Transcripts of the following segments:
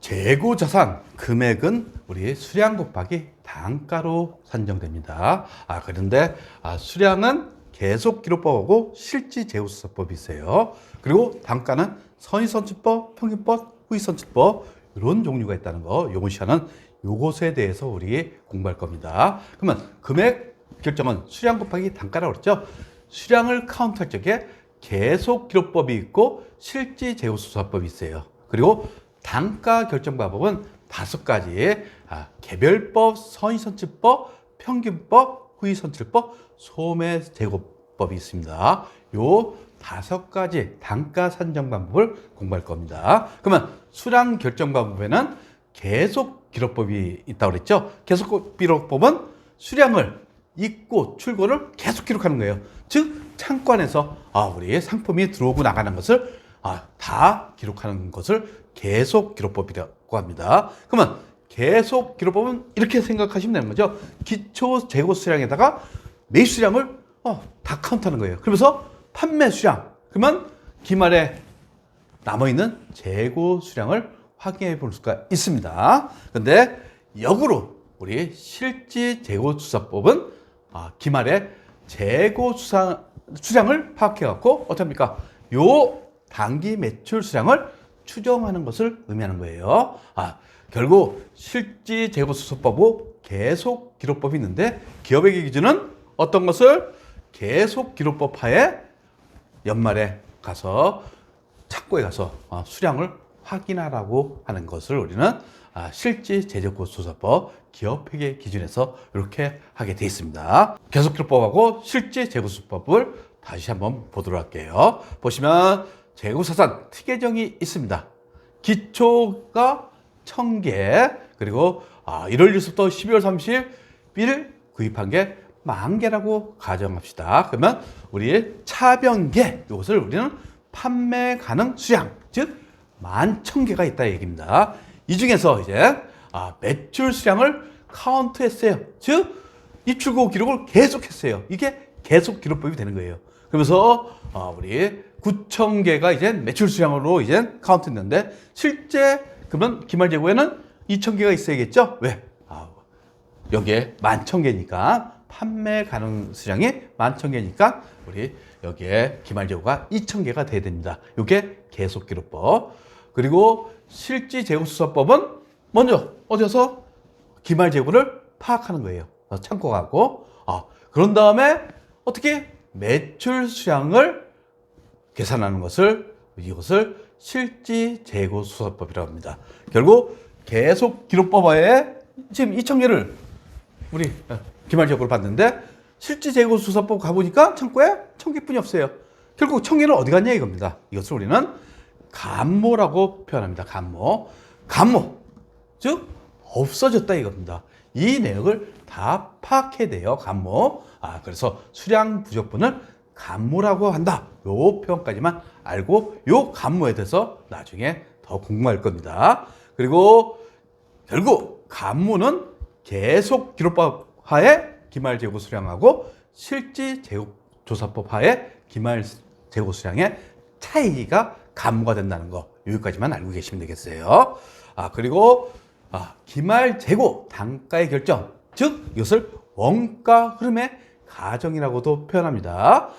재고자산 금액은 우리 수량 곱하기 단가로 산정됩니다. 그런데 수량은 계속기록법하고 실지재고수사법이 있어요. 그리고 단가는 선의선출법, 평균법, 후의선출법 이런 종류가 있다는 거. 이번 시간은 요것에 대해서 우리 공부할 겁니다. 그러면 금액 결정은 수량 곱하기 단가라고 그랬죠. 수량을 카운트할 적에 계속기록법이 있고 실지재고수사법이 있어요. 그리고 단가 결정 방법은 5가지. 개별법, 선의선출법, 평균법, 후의선출법, 소매제고법이 있습니다. 요 5가지 단가 산정 방법을 공부할 겁니다. 그러면 수량 결정 방법에는 계속 기록법이 있다고 그랬죠. 계속 기록법은 수량을 입고 출고를 계속 기록하는 거예요. 즉 창고 안에서 우리 상품이 들어오고 나가는 것을 다 기록하는 것을 계속 기록법이라고 합니다. 그러면 계속 기록법은 이렇게 생각하시면 되는 거죠. 기초 재고 수량에다가 매입 수량을 다 카운트하는 거예요. 그러면서 판매 수량, 그러면 기말에 남아있는 재고 수량을 확인해 볼 수가 있습니다. 그런데 역으로 우리 실지 재고 수사법은 기말에 재고 수량을 파악해 갖고 어떻게 합니까? 요 단기 매출 수량을 추정하는 것을 의미하는 거예요. 결국 실지 재고 수사법하고 계속 기록법이 있는데 기업의 기준은 어떤 것을 계속 기록법 하에 연말에 가서 창고에 가서 수량을 확인하라고 하는 것을 우리는 실지 재고 수사법 기업회계 기준에서 이렇게 하게 되어 있습니다. 계속 기록법하고 실지 재고 수사법을 다시 한번 보도록 할게요. 보시면 재고자산 특례정이 있습니다. 기초가 1000개, 그리고 1월 1일부터 12월 30일 구입한 게 10,000개라고 가정합시다. 그러면 우리 차변계, 이것을 우리는 판매 가능 수량, 즉 11,000개가 있다 얘기입니다. 이 중에서 이제 매출 수량을 카운트했어요. 즉 입출고 기록을 계속했어요. 이게 계속 기록법이 되는 거예요. 그러면서 우리 9,000개가 이제 매출 수량으로 이제 카운트했는데 실제 그러면 기말 재고에는 2,000개가 있어야겠죠? 왜? 여기에 11,000개니까 판매 가능 수량이 11,000개니까 우리 여기에 기말 재고가 2,000개가 돼야 됩니다. 이게 계속 기록법. 그리고 실지 재고 수사법은 먼저 어디서 기말 재고를 파악하는 거예요. 창고 가고 그런 다음에 어떻게 매출 수량을 계산하는 것을 이것을 실지 재고 수사법이라고 합니다. 결국 계속 기록법에 지금 2,000개를 우리 기말 재고를 봤는데 실지 재고 수사법 가보니까 창고에 1,000개뿐이 없어요. 결국 1,000개는 어디 갔냐 이겁니다. 이것을 우리는 감모라고 표현합니다. 감모, 즉 없어졌다 이겁니다. 이 내역을 다 파악해야 돼요. 감모. 그래서 수량 부족분을 감모라고 한다. 요 표현까지만 알고 요 감모에 대해서 나중에 더 궁금할 겁니다. 그리고 결국 감모는 계속 기록법 하에 기말 재고 수량하고 실지 재고 조사법 하에 기말 재고 수량의 차이가 감모가 된다는 거 여기까지만 알고 계시면 되겠어요. 그리고 기말 재고 단가의 결정, 즉 이것을 원가 흐름의 가정이라고도 표현합니다.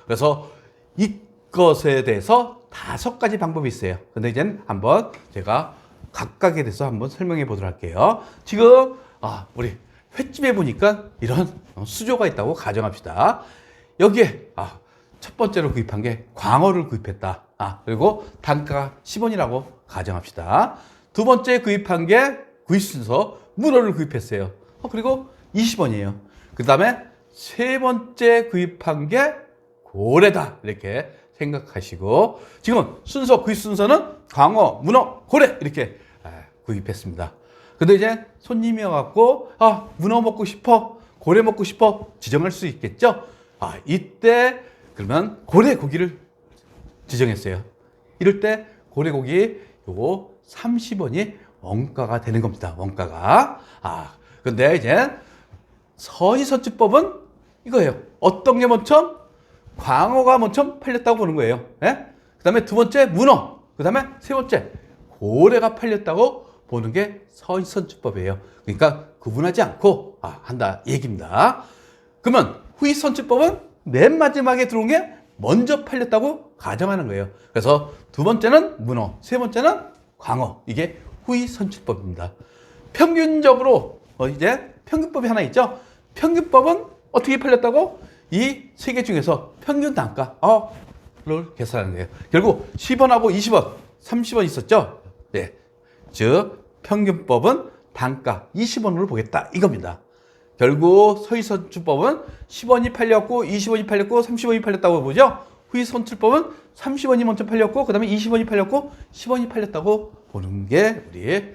그래서 이것에 대해서 5가지 방법이 있어요. 근데 이제 한번 제가 각각에 대해서 한번 설명해 보도록 할게요. 지금 우리 횟집에 보니까 이런 수조가 있다고 가정합시다. 여기에 첫 번째로 구입한 게 광어를 구입했다. 그리고 단가가 10원이라고 가정합시다. 두 번째 구입한 게 구입 순서 문어를 구입했어요. 그리고 20원이에요. 그 다음에 세 번째 구입한 게 고래다 이렇게 생각하시고 지금 구입 순서는 광어, 문어, 고래 이렇게 구입했습니다. 근데 이제 손님이 와갖고 문어 먹고 싶어, 고래 먹고 싶어 지정할 수 있겠죠. 이때 그러면 고래 고기를 지정했어요. 이럴 때 고래 고기 요거 30원이 원가가 되는 겁니다. 원가가. 근데 이제 선의선출법은 이거예요. 어떤 게 먼저? 광어가 먼저 팔렸다고 보는 거예요. 예? 그 다음에 두 번째 문어, 그 다음에 세 번째 고래가 팔렸다고 보는 게 서희선출법이에요. 그러니까 구분하지 않고 한다 얘기입니다. 그러면 후위선출법은 맨 마지막에 들어온 게 먼저 팔렸다고 가정하는 거예요. 그래서 두 번째는 문어, 세 번째는 광어. 이게 후위선출법입니다. 평균적으로 이제 평균법이 하나 있죠. 평균법은 어떻게 팔렸다고? 이 세 개 중에서 평균 단가를 계산하는 거예요. 결국 10원하고 20원, 30원 있었죠. 네. 즉 평균법은 단가 20원으로 보겠다 이겁니다. 결국 서희선출법은 10원이 팔렸고 20원이 팔렸고 30원이 팔렸다고 보죠. 후위선출법은 30원이 먼저 팔렸고 그 다음에 20원이 팔렸고 10원이 팔렸다고 보는 게 우리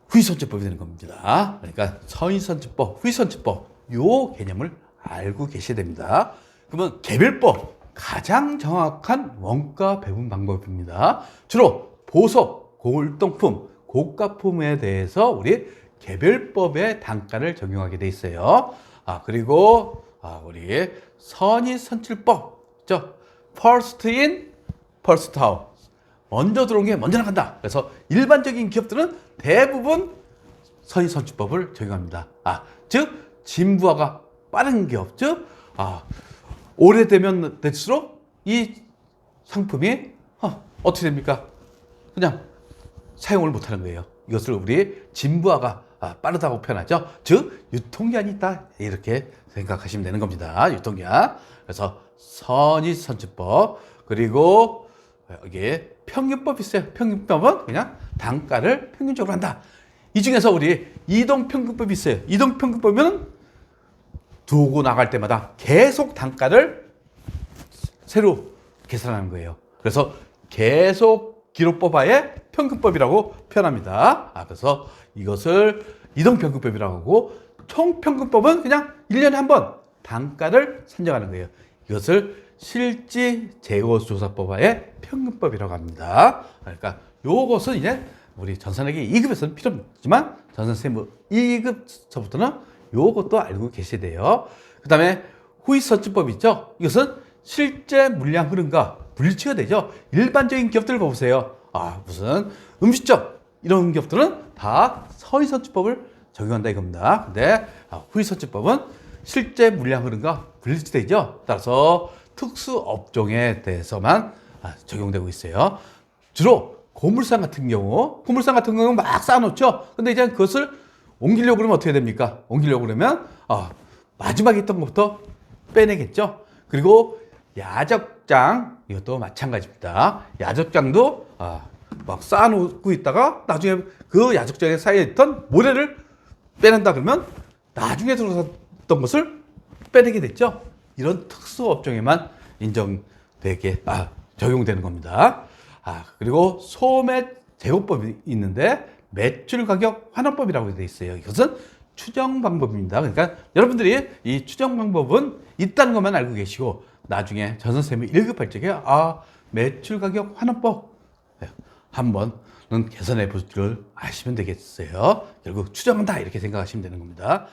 후위선출법이 되는 겁니다. 그러니까 서희선출법, 후위선출법 요 개념을 알고 계셔야 됩니다. 그러면 개별법 가장 정확한 원가 배분 방법입니다. 주로 보석, 골동품, 고가품에 대해서 우리 개별법의 단가를 적용하게 돼 있어요. 그리고 우리 선의선출법 있죠. First in, first out. 먼저 들어온 게 먼저 나간다. 그래서 일반적인 기업들은 대부분 선의선출법을 적용합니다. 즉 진부화가 빠른 기업, 즉 오래되면 될수록 이 상품이 어떻게 됩니까? 그냥 사용을 못하는 거예요. 이것을 우리 진부화가 빠르다고 표현하죠. 즉 유통기한이 있다 이렇게 생각하시면 되는 겁니다. 유통기한. 그래서 선의선출법 그리고 여기에 평균법이 있어요. 평균법은 그냥 단가를 평균적으로 한다. 이 중에서 우리 이동평균법이 있어요. 이동평균법은 두고 나갈 때마다 계속 단가를 새로 계산하는 거예요. 그래서 계속 기록법화의 평균법이라고 표현합니다. 그래서 이것을 이동평균법이라고 하고 총평균법은 그냥 1년에 한 번 단가를 산정하는 거예요. 이것을 실지재고조사법화의 평균법이라고 합니다. 그러니까 요것은 이제 우리 전산회계 2급에서는 필요 없지만 전산세무 1급서부터는 요것도 알고 계셔야 돼요. 그 다음에 후위선출법 있죠. 이것은 실제 물량 흐름과 분리치가 되죠. 일반적인 기업들을 보세요. 무슨 음식점 이런 기업들은 다 서희선출법을 적용한다 이겁니다. 근데 후위선출법은 실제 물량 흐름과 분리치되죠. 따라서 특수 업종에 대해서만 적용되고 있어요. 주로 고물상 같은 경우는 막 쌓아놓죠. 근데 이제 그것을 옮기려고 그러면 어떻게 됩니까? 옮기려고 그러면 마지막에 있던 것부터 빼내겠죠. 그리고 야적장 이것도 마찬가지입니다. 야적장도 막 쌓아놓고 있다가 나중에 그 야적장에 쌓여있던 모래를 빼낸다 그러면 나중에 들어섰던 것을 빼내게 됐죠. 이런 특수업종에만 인정되게 적용되는 겁니다. 그리고 소매제고법이 있는데 매출가격 환원법이라고 되어 있어요. 이것은 추정 방법입니다. 그러니까 여러분들이 이 추정 방법은 있다는 것만 알고 계시고 나중에 전산세무 1급 할 적에 매출가격 환원법 한번은 계산해 볼 줄 아시면 되겠어요. 결국 추정한다 이렇게 생각하시면 되는 겁니다.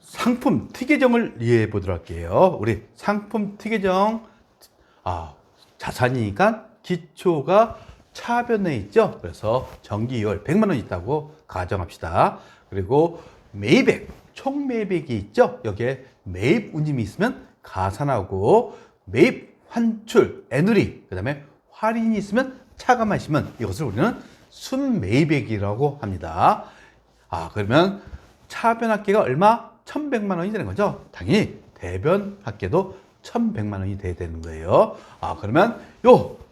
상품 특이점을 이해해 보도록 할게요. 우리 상품 특이점 자산이니까 기초가 차변에 있죠. 그래서 정기이월 100만 원 있다고 가정합시다. 그리고 매입액, 총 매입액이 있죠. 여기에 매입 운임이 있으면 가산하고 매입 환출, 애누리, 그 다음에 할인이 있으면 차감하시면 이것을 우리는 순매입액이라고 합니다. 그러면 차변합계가 얼마? 1,100만 원이 되는 거죠. 당연히 대변합계도 1,100만 원이 돼야 되는 거예요. 그러면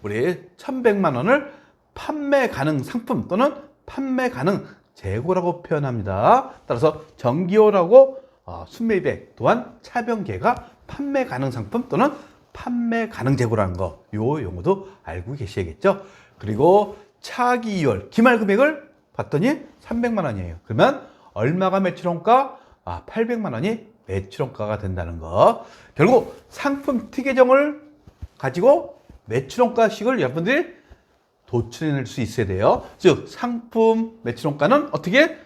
우리 1,100만 원을 판매 가능 상품 또는 판매 가능 재고라고 표현합니다. 따라서 정기호라고 순매입액 또한 차변계가 판매 가능 상품 또는 판매 가능 재고라는 거, 요 용어도 알고 계셔야겠죠. 그리고 차기 2월 기말 금액을 봤더니 300만 원이에요. 그러면 얼마가 매출원가? 800만 원이 매출원가가 된다는 거. 결국 상품 특이점을 가지고 매출원가식을 여러분들이 도출해낼 수 있어야 돼요. 즉 상품 매출원가는 어떻게?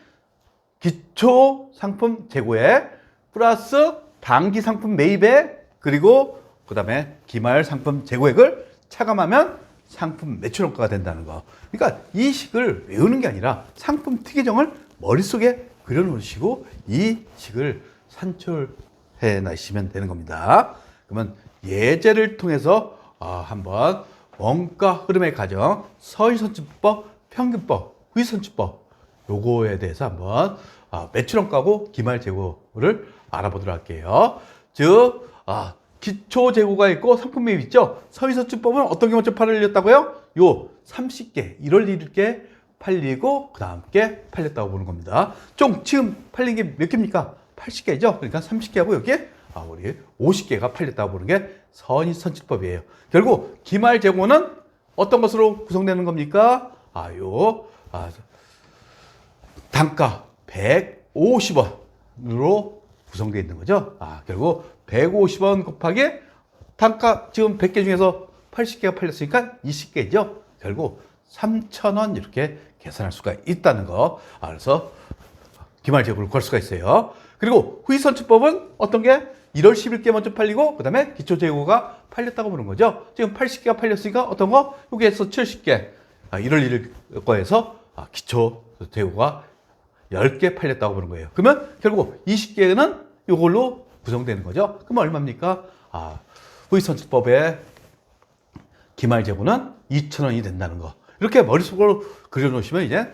기초 상품 재고에 플러스 당기 상품 매입액 그리고 그 다음에 기말 상품 재고액을 차감하면 상품 매출원가가 된다는 거. 그러니까 이 식을 외우는 게 아니라 상품 특이점을 머릿속에 그려놓으시고 이 식을 산출해 나시면 되는 겁니다. 그러면 예제를 통해서 한번 원가 흐름의 과정, 서희선출법, 평균법, 후위선출법 요거에 대해서 한번 매출원가고 기말재고를 알아보도록 할게요. 즉 기초재고가 있고 상품 매입 있죠. 서희선출법은 어떤 게 먼저 팔렸다고요? 요 30개 1월 1일께 팔리고 그 다음 게 팔렸다고 보는 겁니다. 총 지금 팔린 게 몇 개입니까? 80개죠. 그러니까 30개하고 여기에 우리 50개가 팔렸다고 보는 게 서희선출법이에요. 결국 기말재고는 어떤 것으로 구성되는 겁니까? 단가 150원으로 구성되어 있는 거죠. 결국 150원 곱하기 단가 지금 100개 중에서 80개가 팔렸으니까 20개죠. 결국 3,000원 이렇게 계산할 수가 있다는 거. 그래서 기말재고를 구할 수가 있어요. 그리고 후위선출법은 어떤 게 1월 10일께 먼저 팔리고 그 다음에 기초재고가 팔렸다고 보는 거죠. 지금 80개가 팔렸으니까 어떤 거? 여기에서 70개 1월 1일 거에서 기초재고가 10개 팔렸다고 보는 거예요. 그러면 결국 20개는 이걸로 구성되는 거죠. 그러면 얼마입니까? 후위선출법의 기말재고는 2,000원이 된다는 거. 이렇게 머릿속으로 그려놓으시면 이제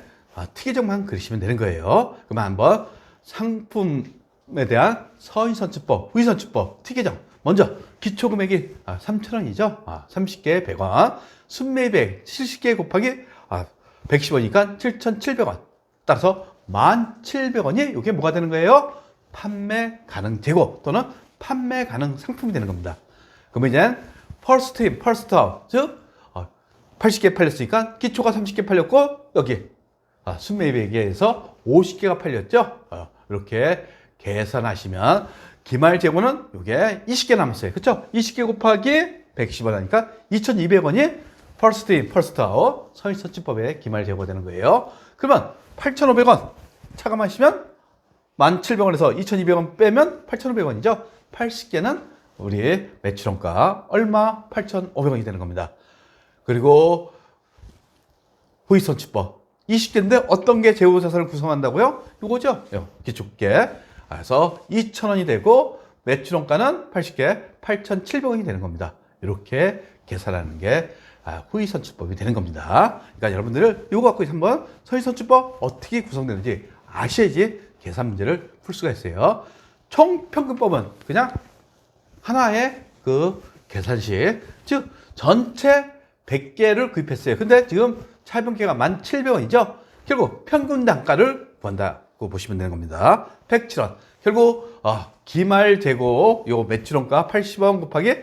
특이점만 그리시면 되는 거예요. 그러면 한번 상품에 대한 서희선출법, 후위선출법, 특이점. 먼저 기초금액이 3,000원이죠. 30개에 100원. 순매입액 70개 곱하기 110원이니까 7,700원. 따라서 1,700원이 이게 뭐가 되는 거예요? 판매 가능 재고 또는 판매 가능 상품이 되는 겁니다. 그러면 이제 퍼스트 인, 퍼스트 아웃, 즉 80개 팔렸으니까 기초가 30개 팔렸고 여기 순매입액에 의해서 50개가 팔렸죠. 이렇게 계산하시면 기말 재고는 이게 20개 남았어요. 그렇죠? 20개 곱하기 110원 하니까 2,200원이 퍼스트 인, 퍼스트 아웃 서희선출법의 기말 재고가 되는 거예요. 그러면 8,500원 차감하시면 1,700원에서 2,200원 빼면 8,500원이죠. 80개는 우리 매출원가 얼마? 8,500원이 되는 겁니다. 그리고 후위선출법 20개인데 어떤 게 재고자산을 구성한다고요? 이거죠. 기초계. 그래서 2,000원이 되고 매출원가는 80개 8,700원이 되는 겁니다. 이렇게 계산하는 게 후위선출법이 되는 겁니다. 그러니까 여러분들 이거 갖고 한번 서희선출법 어떻게 구성되는지 아셔야지 계산 문제를 풀 수가 있어요. 총평균법은 그냥 하나의 그 계산식, 즉 전체 100개를 구입했어요. 근데 지금 차변계가 1,700원이죠. 결국 평균 단가를 구한다고 보시면 되는 겁니다. 107원. 결국 기말재고 요 매출원가 80원 곱하기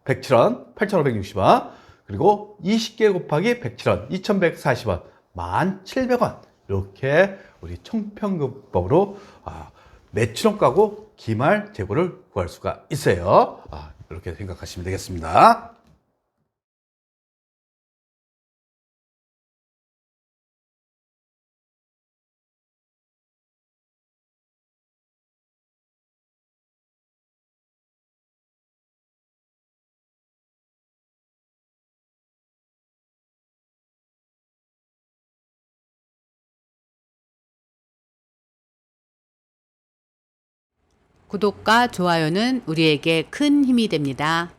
107원, 8,560원. 그리고 20개 곱하기 107원, 2,140원, 1,700원. 이렇게 우리 총평균법으로 매출원가고 기말재고를 구할 수가 있어요. 이렇게 생각하시면 되겠습니다. 구독과 좋아요는 우리에게 큰 힘이 됩니다.